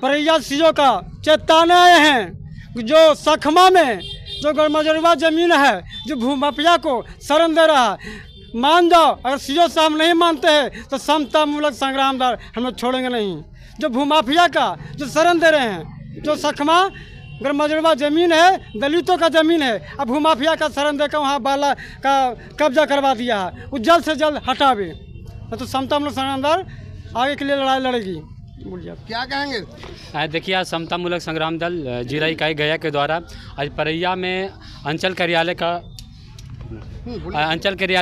Paraiya CO का चेताने आए हैं जो सखमा में जो गरमजरुआ ज़मीन है जो भूमाफिया को शरण दे रहा है, मान जाओ। अगर सीओ साहब नहीं मानते हैं तो समतामूलक संग्राम दल हम लोग छोड़ेंगे नहीं। जो भूमाफिया का जो शरण दे रहे हैं, जो सखमा गरमजरुआ ज़मीन है दलितों का ज़मीन है, अब भूमाफिया का शरण देकर वहाँ बाला का कब्जा करवा दिया है, वो जल्द से जल्द हटावे, तो समतामूलक संग्राम दल आगे के लिए लड़ाई लड़ेगी। बोलिए क्या कहेंगे? देखिए, आज समतामूलक संग्राम दल जिला इकाई गया के द्वारा आज परैया में अंचल कार्यालय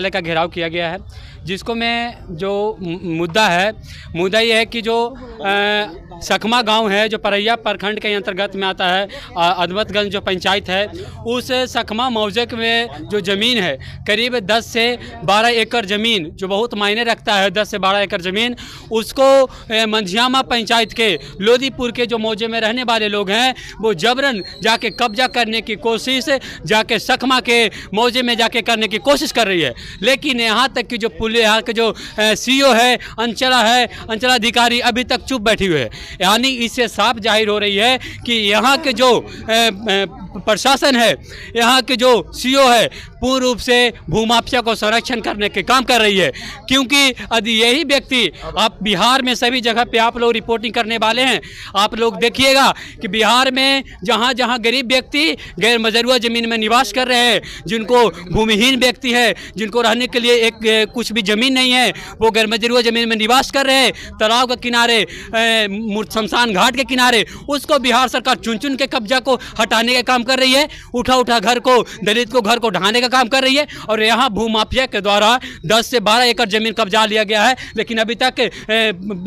का घेराव किया गया है, जिसको में जो मुद्दा ये है कि जो सखमा गांव है जो परैया प्रखंड के अंतर्गत में आता है, अदमतगंज जो पंचायत है, उस सखमा मौजे में जो ज़मीन है करीब 10 से 12 एकड़ ज़मीन जो बहुत मायने रखता है, 10 से 12 एकड़ ज़मीन उसको मंझियामा पंचायत के लोदीपुर के जो मौजे में रहने वाले लोग हैं वो जबरन जाके कब्जा करने की कोशिश जाके सखमा के मौजे में जाके करने की कोशिश कर रही है। लेकिन यहाँ तक कि जो यहाँ के जो सीओ है, अंचलाधिकारी अभी तक चुप बैठी हुई है। यानी इससे साफ जाहिर हो रही है कि यहाँ के जो प्रशासन है, यहाँ के जो सीओ है, पूर्ण रूप से भूमाफिया को संरक्षण करने के काम कर रही है। क्योंकि यदि यही व्यक्ति, आप बिहार में सभी जगह पे आप लोग रिपोर्टिंग करने वाले हैं, आप लोग देखिएगा कि बिहार में जहाँ जहाँ गरीब व्यक्ति गैर मजरूआ ज़मीन में निवास कर रहे हैं, जिनको भूमिहीन व्यक्ति है, जिनको रहने के लिए कुछ भी ज़मीन नहीं है, वो गैर मजरूआ ज़मीन में निवास कर रहे हैं, तालाब के किनारे, शमशान घाट के किनारे, उसको बिहार सरकार चुन चुन के कब्जा को हटाने का काम कर रही है। उठा घर को, दलित को घर को ढहाने का काम कर रही है। और यहाँ भूमाफिया के द्वारा 10 से 12 एकड़ जमीन कब्जा लिया गया है। लेकिन अभी तक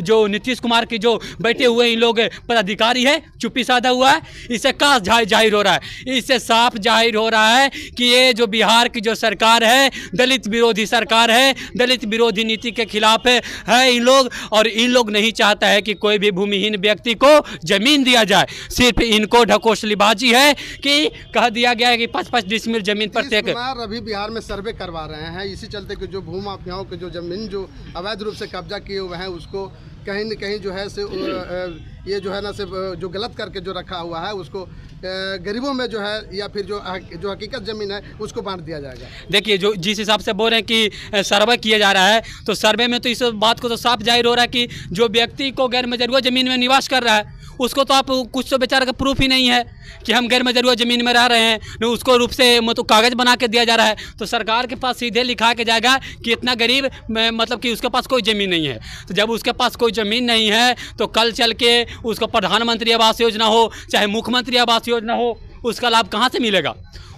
जो नीतीश कुमार की जो बैठे हुए इन लोग पदाधिकारी है, चुप्पी साधा हुआ है। इससे का जाहिर हो रहा है, इससे साफ जाहिर हो रहा है कि ये जो बिहार की जो सरकार है, दलित विरोधी सरकार है, दलित विरोधी नीति के खिलाफ है इन लोग। और इन लोग नहीं चाहता है कि कोई भी भूमिहीन व्यक्ति को जमीन दिया जाए। सिर्फ इनको ढकोसलीबाजी है कि कह दिया गया है कि 5-5 डिसमिल जमीन प्रत्येक। अभी बिहार में सर्वे करवा रहे हैं, इसी चलते कि जो भूमाफियाओं के जो जमीन जो अवैध रूप से कब्जा किए हुए हैं उसको कहीं न कहीं जो है से ये जो है ना से जो गलत करके जो रखा हुआ है उसको गरीबों में जो है या फिर जो हकीकत ज़मीन है उसको बांट दिया जाएगा। देखिए, जो जिस हिसाब से बोल रहे हैं कि सर्वे किया जा रहा है, तो सर्वे में तो इस बात को तो साफ जाहिर हो रहा है कि जो व्यक्ति को गैर मजरूआ ज़मीन में निवास कर रहा है उसको तो आप कुछ तो बेचारा का प्रूफ ही नहीं है कि हम गैर मजरूआ ज़मीन में रह रहे हैं, उसको रूप से मतलब कागज़ बना के दिया जा रहा है। तो सरकार के पास सीधे लिखा के जाएगा कि इतना गरीब मतलब कि उसके पास कोई ज़मीन नहीं है। तो जब उसके पास कोई ज़मीन नहीं है तो कल चल के उसको प्रधानमंत्री आवास योजना हो चाहे मुख्यमंत्री आवास योजना हो, उसका लाभ कहाँ से मिलेगा?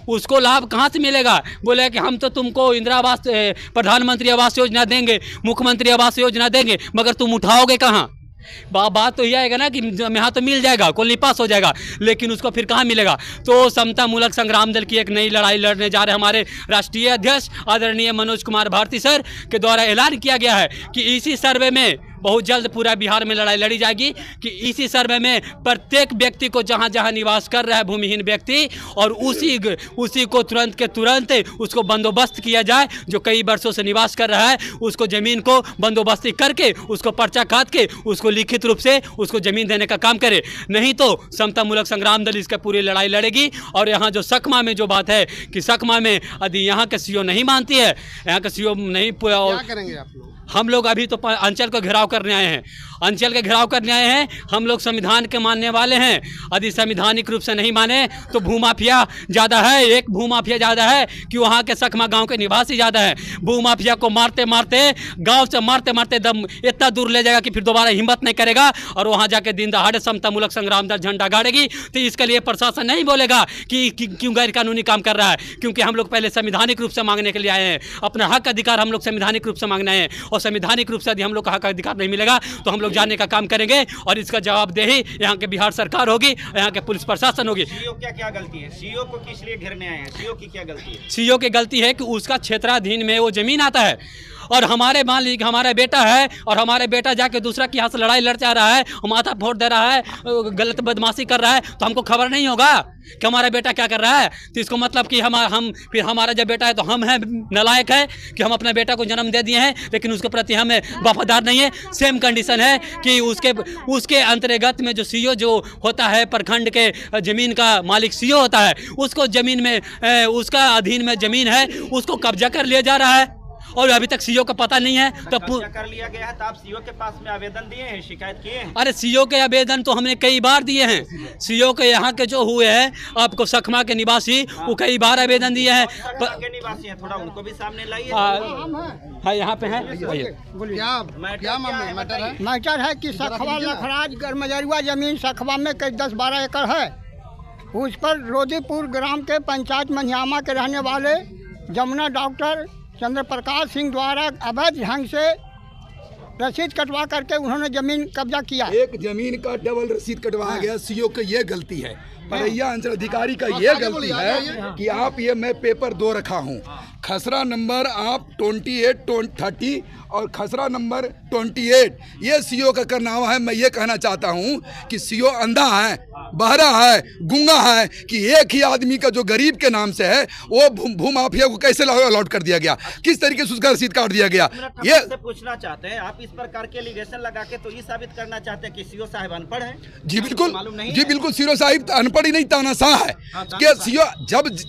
उसको लाभ कहाँ से मिलेगा? बोले कि हम तो तुमको इंदिरा आवास, प्रधानमंत्री आवास योजना देंगे, मुख्यमंत्री आवास योजना देंगे, मगर तुम उठाओगे कहाँ? बात तो यह आएगा ना कि यहाँ तो मिल जाएगा, कोली पास हो जाएगा, लेकिन उसको फिर कहाँ मिलेगा? तो समतामूलक संग्राम दल की एक नई लड़ाई लड़ने जा रहे हमारे राष्ट्रीय अध्यक्ष आदरणीय मनोज कुमार भारती सर के द्वारा ऐलान किया गया है कि इसी सर्वे में बहुत जल्द पूरा बिहार में लड़ाई लड़ी जाएगी कि इसी सर्वे में प्रत्येक व्यक्ति को जहाँ जहाँ निवास कर रहा है भूमिहीन व्यक्ति, और उसी को तुरंत के तुरंत उसको बंदोबस्त किया जाए। जो कई वर्षों से निवास कर रहा है उसको ज़मीन को बंदोबस्ती करके, उसको पर्चा काट के, उसको लिखित रूप से उसको ज़मीन देने का काम करे। नहीं तो समतामूलक संग्राम दल इसका पूरी लड़ाई लड़ेगी। और यहाँ जो सखमा में जो बात है कि सखमा में यदि यहाँ के सीओ नहीं मानती है, यहाँ के सीओ नहीं, क्या करेंगे आप लोग? हम लोग अभी तो अंचल को घेराव करने आए हैं, अंचल के घेराव करने आए हैं। हम लोग संविधान के मानने वाले हैं। यदि संवैधानिक रूप से नहीं माने तो भूमाफिया ज़्यादा है, एक भूमाफिया ज़्यादा है कि वहाँ के सखमा गांव के निवासी ज़्यादा है। भूमाफिया को मारते मारते, गांव से मारते मारते दम इतना दूर ले जाएगा कि फिर दोबारा हिम्मत नहीं करेगा और वहाँ जाके दिन दहाड़े समतामूलक संग्राम दल झंडा गाड़ेगी। तो इसके लिए प्रशासन नहीं बोलेगा कि क्यों गैर कानूनी काम कर रहा है, क्योंकि हम लोग पहले संवैधानिक रूप से मांगने के लिए आए हैं। अपना हक अधिकार हम लोग संवैधानिक रूप से मांगना है, और संवैधानिक रूप से यदि हम लोग का हक अधिकार नहीं मिलेगा तो हम लोग जानने का काम करेंगे। और इसका जवाबदेही यहाँ के बिहार सरकार होगी, यहाँ के पुलिस प्रशासन होगी। सीओ क्या गलती है? सीओ को किस लिए घेरने आए हैं? सीओ की क्या गलती है? सीओ की गलती है कि उसका क्षेत्राधीन में वो जमीन आता है और हमारे मालिक हमारा बेटा है और हमारे बेटा जाके दूसरा के यहाँ से लड़ाई लड़ जा रहा है, माथा फोड़ दे रहा है, गलत बदमाशी कर रहा है, तो हमको खबर नहीं होगा कि हमारा बेटा क्या कर रहा है? तो इसको मतलब कि हम फिर हमारा जब बेटा है तो हम हैं नालायक है कि हम अपने बेटा को जन्म दे दिए हैं लेकिन उसके प्रति हमें वफादार नहीं है। सेम कंडीशन है कि उसके अंतर्गत में जो सीओ जो होता है प्रखंड के ज़मीन का मालिक सीओ होता है, उसको ज़मीन में उसका अधीन में ज़मीन है उसको कब्जा कर लिया जा रहा है और अभी तक सीओ का पता नहीं है। तो कब्जा कर लिया गया है तो आप सीओ के पास में आवेदन दिए हैं, शिकायत किए हैं? अरे सीओ के आवेदन तो हमने कई बार दिए हैं। सीओ के यहाँ के जो हुए हैं आपको सखमा के निवासी वो कई बार आवेदन दिए हैं। के निवासी हैं, थोड़ा उनको भी सामने लाइए। हाँ यहाँ पे है। क्या मैटर है? मैटर है कि सखवा लखराज गरमजरुआ जमीन सखवा में कई 10-12 एकड़ है। उस पर रोदीपुर ग्राम के पंचायत मनियामा के रहने वाले जमुना डॉक्टर चंद्र प्रकाश सिंह द्वारा अवैध ढंग से रसीद कटवा करके उन्होंने जमीन कब्जा किया। एक जमीन का डबल रसीद कटवाया गया। सीओ की ये गलती है, परैया अंचल अधिकारी का ये गलती है कि आप ये मैं पेपर 2 रखा हूँ, खसरा नंबर आप 28-30 और खसरा नंबर 28, ये सीओ का करनामा है। मैं ये कहना चाहता हूँ कि सीओ अंधा है, बहरा है, गूंगा है कि एक ही आदमी का जो गरीब के नाम से है वो भूमाफिया को कैसे अलॉट कर दिया गया, किस तरीके से उसका रसीद काट दिया गया। ये पूछना चाहते हैं आप, इस प्रकार के एलिगेशन लगा के तो ये साबित करना चाहते हैं कि सीओ साहब अनपढ़ हैं? जी बिल्कुल, जी बिल्कुल, सीओ साहब अनपढ़ ही नहीं तानाशाह है। कि सीओ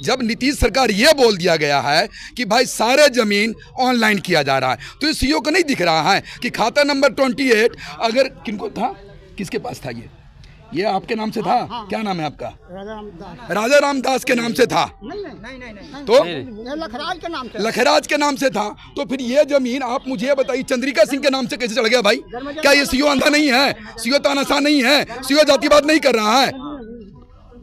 जब नीतीश सरकार ये बोल दिया गया है कि भाई सारे जमीन ऑनलाइन किया जा रहा है, तो सीओ को नहीं दिख रहा है कि खाता नंबर 28 अगर किनको था, किसके पास था, ये आपके नाम से था? क्या नाम है आपका? राजा रामदास के नाम से था। नहीं। तो लखराज के नाम से, लखराज के नाम से था। तो फिर ये जमीन आप मुझे बताइए चंद्रिका सिंह के नाम से कैसे चढ़ गया भाई? क्या ये सीओ अंधा नहीं है? सीओ तानाशाह नहीं है? सीओ जातिवाद नहीं कर रहा है?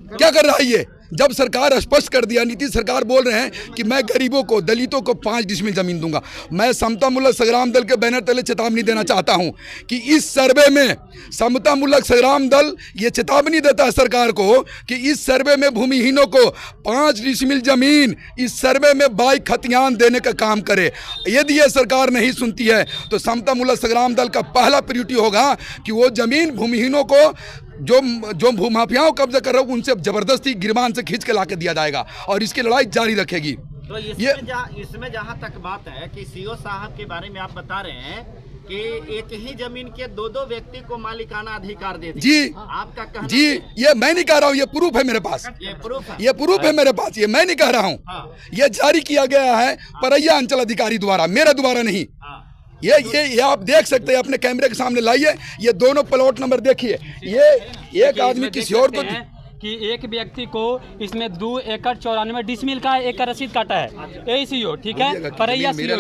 क्या कर रहा है ये? जब सरकार स्पष्ट कर दिया, नीतीश सरकार बोल रहे हैं कि मैं गरीबों को, दलितों को 5 डिसमिल जमीन दूंगा। मैं समतामुलक संग्राम दल के बैनर तले चेतावनी देना चाहता हूं कि इस सर्वे में समतामुलक संग्राम दल ये चेतावनी देता है सरकार को कि इस सर्वे में भूमिहीनों को 5 डिसमिल जमीन इस सर्वे में 22 खतियान देने का काम करे। यदि ये सरकार नहीं सुनती है तो समतामुलक संग्राम दल का पहला प्रायोरिटी होगा कि वो जमीन भूमिहीनों को जो भूमाफियाओं कब्जा कर रहे हो उनसे जबरदस्ती गिरबान से खींच के ला के दिया जाएगा और इसकी लड़ाई जारी रखेगी। तो इसमें जहाँ तक बात है कि सीओ साहब के बारे में आप बता रहे हैं कि एक ही जमीन के 2 व्यक्ति को मालिकाना अधिकार दे दिया। जी आपका कहना जी, ये मैं नहीं कह रहा हूँ, ये प्रूफ है मेरे पास, ये प्रूफ है, ये प्रूफ है मेरे पास, ये मैं नहीं कह रहा हूँ। ये जारी किया गया है परैया अंचल अधिकारी द्वारा, मेरे द्वारा नहीं। ये आप देख सकते हैं, अपने कैमरे के सामने लाइए, ये दोनों प्लॉट नंबर देखिए। ये एक आदमी किसी और को कि एक व्यक्ति को इसमें 2 एकड़ 94 डिसमिल का एक रसीद काटा है, यही सीओ, ठीक है, परैया सीओ,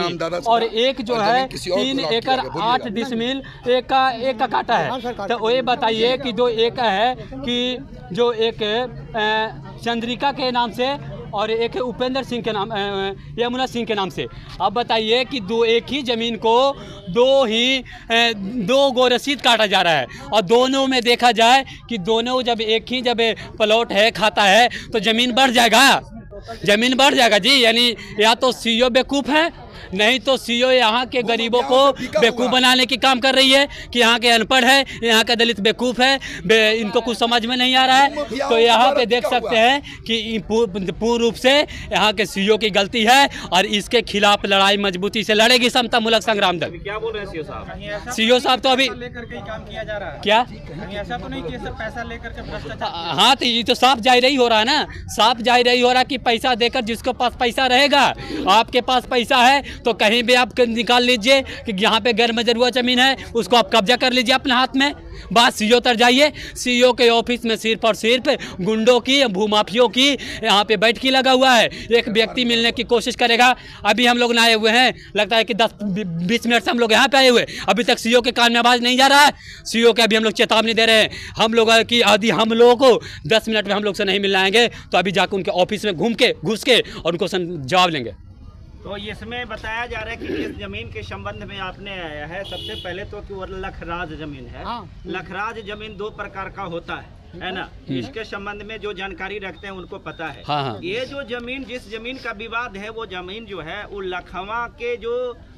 और एक जो है 3 एकड़ 8 डिसमिल एक का काटा है। तो ये बताइए कि 2 एकड़ है कि जो एक चंद्रिका के नाम से और एक उपेंद्र सिंह के नाम, यमुना सिंह के नाम से। अब बताइए कि एक ही ज़मीन को 2 गो रसीद काटा जा रहा है और दोनों में देखा जाए कि दोनों जब एक ही जब प्लॉट है, खाता है, तो ज़मीन बढ़ जाएगा, ज़मीन बढ़ जाएगा जी। यानी या तो सीओ बेवकूफ़ है, नहीं तो सीओ यहाँ के गरीबों को बेवकूफ़ बनाने की काम कर रही है कि यहाँ के अनपढ़ है, यहाँ के दलित बेवकूफ़ है, इनको कुछ समझ में नहीं आ रहा है। तो यहाँ पे देख सकते हैं कि पूर्ण रूप से यहाँ के सीओ की गलती है और इसके खिलाफ लड़ाई मजबूती से लड़ेगी समतामुलक संग्राम दल। क्या बोल रहे हैं सीओ साहब? सीओ साहब तो अभी लेकर के काम किया जा रहा है क्या, ऐसा तो नहीं कि सब पैसा लेकर के भ्रष्टाचार? हाँ, तो ये तो साफ जाहिर ही हो रहा है ना, साफ जाहिर ही हो रहा है कि पैसा देकर जिसके पास पैसा रहेगा, आपके पास पैसा है तो कहीं भी आप निकाल लीजिए कि यहाँ पे गैर मजरूआ ज़मीन है, उसको आप कब्जा कर लीजिए अपने हाथ में। बात सीओ तर जाइए, सीओ के ऑफिस में सिर्फ और सिर्फ गुंडों की, भूमाफियों की यहाँ पे बैठकी लगा हुआ है। एक व्यक्ति मिलने की कोशिश करेगा, अभी हम लोग ना आए हुए हैं, लगता है कि 10-20 मिनट से हम लोग यहाँ पे आए हुए, अभी तक सीओ के कान में आवाज़ नहीं जा रहा है। सीओ के अभी हम लोग चेतावनी दे रहे हैं, हम लोग की यदि हम लोगों को 10 मिनट में हम लोग से नहीं मिलने आएंगे तो अभी जाकर उनके ऑफिस में घुस के और उनको जवाब लेंगे। तो इसमें बताया जा रहा है कि इस जमीन के संबंध में आपने आया है, सबसे पहले तो कि वो लखराज जमीन है। लखराज जमीन 2 प्रकार का होता है ना, इसके संबंध में जो जानकारी रखते हैं उनको पता है। ये जो जमीन, जिस जमीन का विवाद है, वो जमीन जो है वो लखवा के जो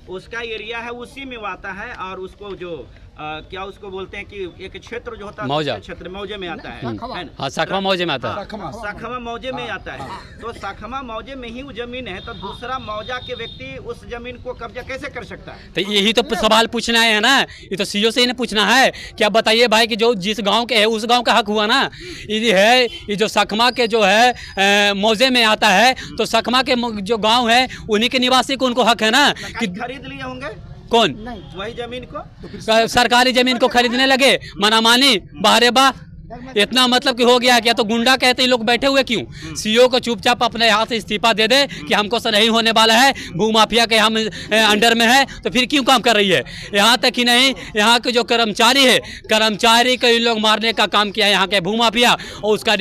उसका एरिया है उसी में आता है, और उसको जो क्या उसको बोलते हैं कि एक क्षेत्र जो होता है मौजा, क्षेत्र मौजे में आता है ना? हाँ, सखमा मौजे में आता है। सखमा मौजे में आता है। तो सखमा मौजे में ही वो जमीन है, तो दूसरा मौजा के व्यक्ति उस जमीन को कब्जा कैसे कर सकता है? तो यही तो सवाल पूछना है ना, ये तो सीओ से ही पूछना है। क्या बताइए भाई कि जो जिस गांव के है उस गांव का हक हुआ ना। ये जो सखमा के जो है मौजे में आता है, तो सखमा के जो गांव है उन्हीं के निवासी को उनको हक है ना कि खरीद लिए होंगे। कौन? वही जमीन को सरकारी जमीन को खरीदने लगे, मनामानी बाहरे बा। इतना मतलब कि हो गया क्या? तो गुंडा कहते हैं लोग बैठे हुए क्यों? सीओ को चुपचाप अपने हाथ से इस्तीफा दे दे कि हमको से नहीं होने वाला है, भूमाफिया के हम अंडर में है, तो फिर क्यों काम कर रही है? यहाँ तक कि नहीं, यहाँ के जो कर्मचारी है, कर्मचारी को इन लोग मारने का काम किया है यहाँ के भूमाफिया, और उसका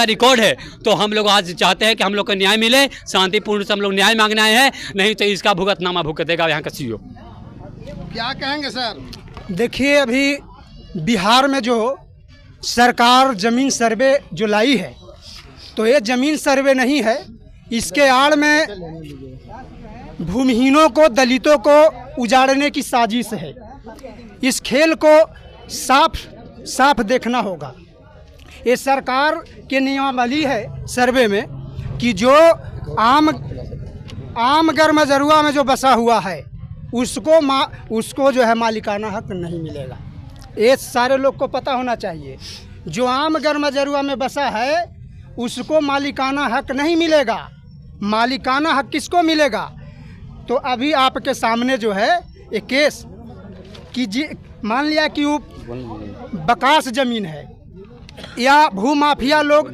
रिकॉर्ड है। तो हम लोग आज चाहते हैं कि हम लोग को न्याय मिले, शांतिपूर्ण से हम लोग न्याय मांगने आए हैं, नहीं तो इसका भुगतनामा भुगतेगा यहाँ का सीओ। क्या कहेंगे सर? देखिए, अभी बिहार में जो सरकार ज़मीन सर्वे जो लाई है, तो ये ज़मीन सर्वे नहीं है, इसके आड़ में भूमिहीनों को, दलितों को उजाड़ने की साजिश है। इस खेल को साफ देखना होगा। ये सरकार के नियमावली है सर्वे में कि जो आम गर्मजरुआ में जो बसा हुआ है उसको जो है मालिकाना हक नहीं मिलेगा। ये सारे लोग को पता होना चाहिए। जो आम गर्मजरुआ में बसा है उसको मालिकाना हक नहीं मिलेगा। मालिकाना हक किसको मिलेगा? तो अभी आपके सामने जो है एक केस कि मान लिया कि वो बकास ज़मीन है या भूमाफिया लोग,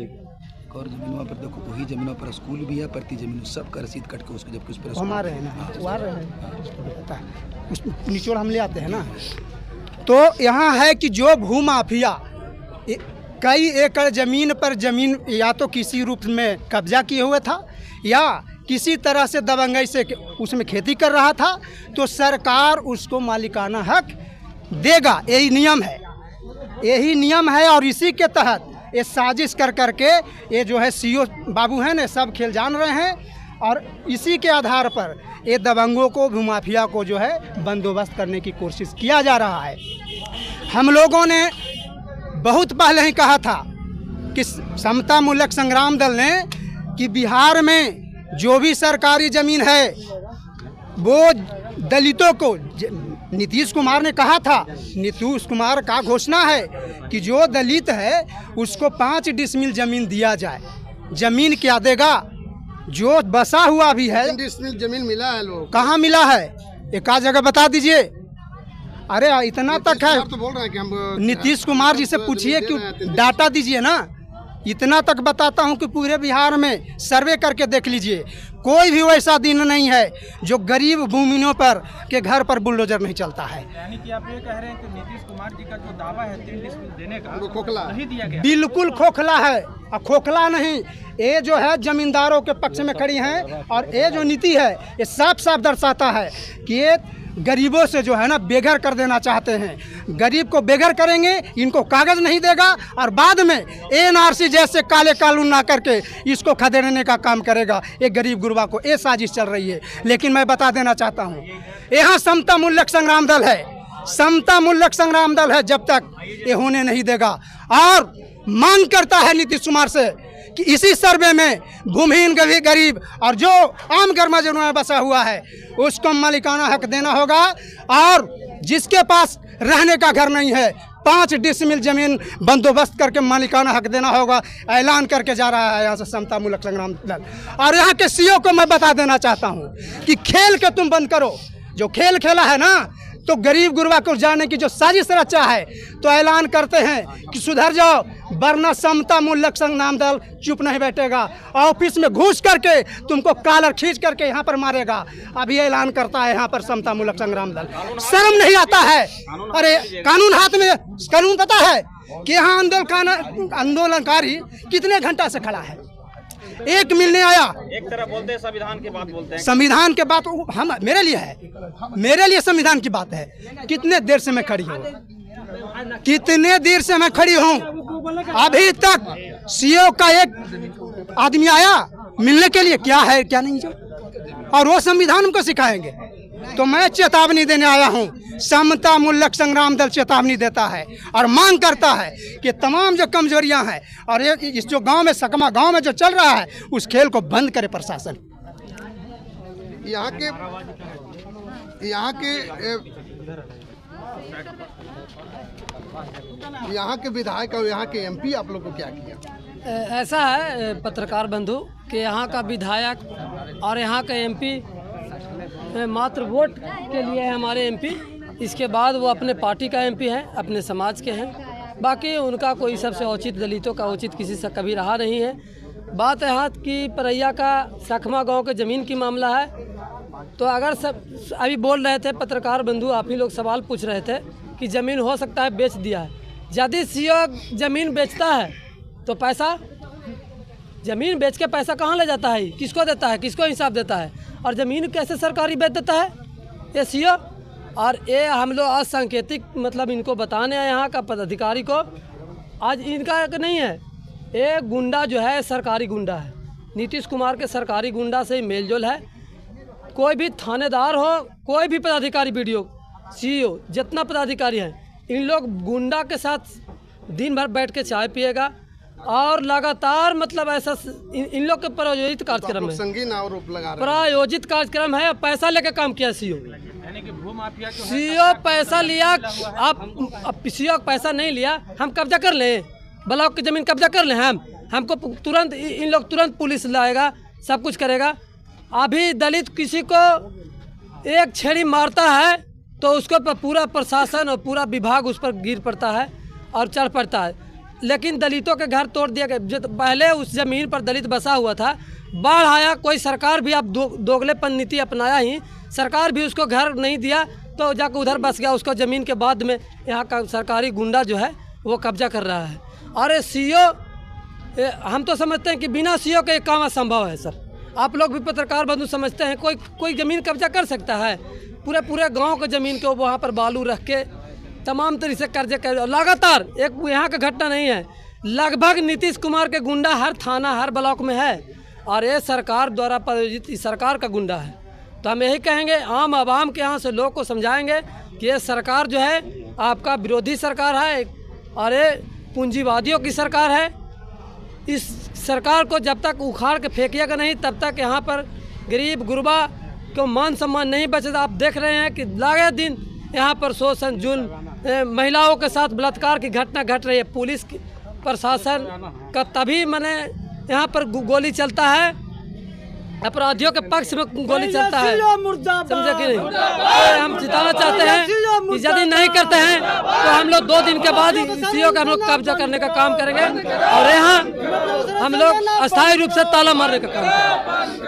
और जमीनों पर देखो, वही जमीनों पर स्कूल भी है, प्रति जमीन सब का रसीद कट के उसको जब कुछ पर हमारे हैं ना, हमारे हैं, उस निचोड़ हम ले आते हैं ना। तो यहाँ है कि जो भूमाफिया कई एकड़ ज़मीन पर ज़मीन या तो किसी रूप में कब्जा किए हुए था या किसी तरह से दबंगई से उसमें खेती कर रहा था, तो सरकार उसको मालिकाना हक देगा। यही नियम है और इसी के तहत ये साजिश कर करके ये जो है सीओ बाबू हैं ना, सब खेल जान रहे हैं, और इसी के आधार पर ये दबंगों को, भूमाफिया को जो है बंदोबस्त करने की कोशिश किया जा रहा है। हम लोगों ने बहुत पहले ही कहा था कि समता मूलक संग्राम दल ने कि बिहार में जो भी सरकारी ज़मीन है वो दलितों को, नीतीश कुमार ने कहा था, नीतीश कुमार का घोषणा है कि जो दलित है उसको 5 डिसमिल ज़मीन दिया जाए। ज़मीन क्या देगा? जो बसा हुआ भी है। 3 डिसमिल ज़मीन मिला है लोग, कहाँ मिला है? एक आध जगह बता दीजिए। अरे इतना तक है, तो बोल रहे हैं कि हम नीतीश कुमार जी से पूछिए कि डाटा दीजिए ना। इतना तक बताता हूं कि पूरे बिहार में सर्वे करके देख लीजिए, कोई भी वैसा दिन नहीं है जो गरीब भूमियों पर के घर पर बुलडोजर नहीं चलता है। यानी कि आप ये कह रहे हैं कि नीतीश कुमार जी का जो दावा है 3 डिसमिल देने का, वो खोखला नहीं दिया गया। बिल्कुल खोखला है, और खोखला नहीं, ये जो है जमींदारों के पक्ष में खड़ी हैं, और ये जो नीति है ये साफ साफ दर्शाता है कि ये गरीबों से जो है ना बेघर कर देना चाहते हैं। गरीब को बेघर करेंगे, इनको कागज़ नहीं देगा, और बाद में एनआरसी जैसे काले कानून ना करके इसको खदेड़ने का काम करेगा। ये गरीब गुरबा को ये साजिश चल रही है। लेकिन मैं बता देना चाहता हूँ, यहाँ समता मूलक संग्राम दल है, समता मूलक संग्राम दल है, जब तक ये होने नहीं देगा। और मांग करता है नीतीश कुमार से कि इसी सर्वे में भूमिहीन गरीब और जो आम गर्मजरुआ में बसा हुआ है उसको मालिकाना हक देना होगा, और जिसके पास रहने का घर नहीं है 5 डिसमिल ज़मीन बंदोबस्त करके मालिकाना हक देना होगा। ऐलान करके जा रहा है यहाँ से समता मूलक संग्राम दल। और यहाँ के सीओ को मैं बता देना चाहता हूँ कि खेल के तुम बंद करो। जो खेल खेला है ना, तो गरीब गुरबा को जाने की जो साजिश रचा है, तो ऐलान करते हैं कि सुधर जाओ, वरना समता मूलक संग्राम दल चुप नहीं बैठेगा, ऑफिस में घुस करके तुमको कॉलर खींच करके यहाँ पर मारेगा। अभी ऐलान करता है यहाँ पर समता मूलक संग्राम दल। शर्म नहीं आता है? अरे कानून हाथ में, कानून पता है कि यहाँ आंदोलनकारी कितने घंटा से खड़ा है, एक मिलने आया। एक तरह बोलते हैं संविधान की बात बोलते हैं। संविधान के बात हम मेरे लिए है, मेरे लिए संविधान की बात है। कितने देर से मैं खड़ी हूँ, कितने देर से मैं खड़ी हूँ, अभी तक सीओ का एक आदमी आया मिलने के लिए? क्या है क्या नहीं? जो और वो संविधान हमको सिखाएंगे। तो मैं चेतावनी देने आया हूँ, समता मूलक संग्राम दल चेतावनी देता है और मांग करता है कि तमाम जो कमजोरियां हैं और इस जो गांव में सकमा गांव में जो चल रहा है उस खेल को बंद करे प्रशासन। यहाँ के विधायक और यहाँ के एमपी आप लोग को क्या किया? ऐसा है पत्रकार बंधु कि यहाँ का विधायक और यहाँ का एमपी मात्र वोट के लिए है हमारे एमपी। इसके बाद वो अपने पार्टी का एमपी हैं, अपने समाज के हैं। बाकी उनका कोई सबसे औचित दलितों का औचित किसी से कभी रहा नहीं है। बात यहाँ की परैया का सखमा गांव के ज़मीन की मामला है। तो अगर सब अभी बोल रहे थे पत्रकार बंधु, आप ही लोग सवाल पूछ रहे थे कि ज़मीन हो सकता है बेच दिया है। यदि सीओ ज़मीन बेचता है तो पैसा, ज़मीन बेच के पैसा कहाँ ले जाता है, किसको देता है, किसको हिसाब देता है? और ज़मीन कैसे सरकारी बेच देता है ये सीओ? और ये हम लोग आज सांकेतिक मतलब इनको बताने हैं यहाँ का पदाधिकारी को, आज इनका नहीं है। ये गुंडा जो है सरकारी गुंडा है, नीतीश कुमार के सरकारी गुंडा से ही मेलजोल है। कोई भी थानेदार हो, कोई भी पदाधिकारी, बीडीओ, सीईओ, जितना पदाधिकारी हैं, इन लोग गुंडा के साथ दिन भर बैठ के चाय पिएगा और लगातार मतलब ऐसा इन लोग के प्रायोजित कार्यक्रम है, संगीन आरोप लगा रहे हैं। प्रायोजित कार्यक्रम है। पैसा लेके काम किया सीईओ, यानी कि भूमाफिया के सीईओ पैसा लिया। आप सीईओ पैसा नहीं लिया, हम कब्जा कर लें, ब्लॉक की ज़मीन कब्जा कर लें, हमको तुरंत इन लोग तुरंत पुलिस लाएगा, सब कुछ करेगा। अभी दलित किसी को एक छेड़ी मारता है तो उसको पूरा प्रशासन और पूरा विभाग उस पर गिर पड़ता है और चढ़ पड़ता है। लेकिन दलितों के घर तोड़ दिया गया। जो पहले उस ज़मीन पर दलित बसा हुआ था, बाढ़ आया, कोई सरकार भी अब दोगलेपन नीति अपनाया ही, सरकार भी उसको घर नहीं दिया तो जाकर उधर बस गया। उसको ज़मीन के बाद में यहाँ का सरकारी गुंडा जो है वो कब्जा कर रहा है। और ये सीईओ, हम तो समझते हैं कि बिना सीईओ के काम असंभव है सर। आप लोग भी पत्रकार बंधु समझते हैं कोई ज़मीन कब्जा कर सकता है? पूरे गांव के ज़मीन को वहाँ पर बालू रख के तमाम तरह से कर्जे कर लगातार, एक यहाँ का घटना नहीं है, लगभग नीतीश कुमार के गुंडा हर थाना हर ब्लॉक में है और ये सरकार द्वारा प्रायोजित सरकार का गुंडा है। तो हम यही कहेंगे, आम आवाम के यहाँ से लोग को समझाएंगे कि ये सरकार जो है आपका विरोधी सरकार है और ये पूंजीवादियों की सरकार है। इस सरकार को जब तक उखाड़ के फेंकिएगा नहीं तब तक यहाँ पर गरीब गुरबा को मान सम्मान नहीं बचेगा। आप देख रहे हैं कि लागे दिन यहाँ पर शोषण, जुल्म, महिलाओं के साथ बलात्कार की घटना घट रही है। पुलिस प्रशासन का तभी मैंने यहाँ पर गोली चलता है, अपराधियों के पक्ष में गोली चलता है, समझे कि नहीं? तो हम जिताना चाहते हैं कि यदि नहीं करते हैं तो हम लोग 2 दिन के बाद सीओ का हम लोग कब्जा करने का काम करेंगे और यहाँ हम लोग अस्थायी रूप से ताला मारने का काम करेंगे।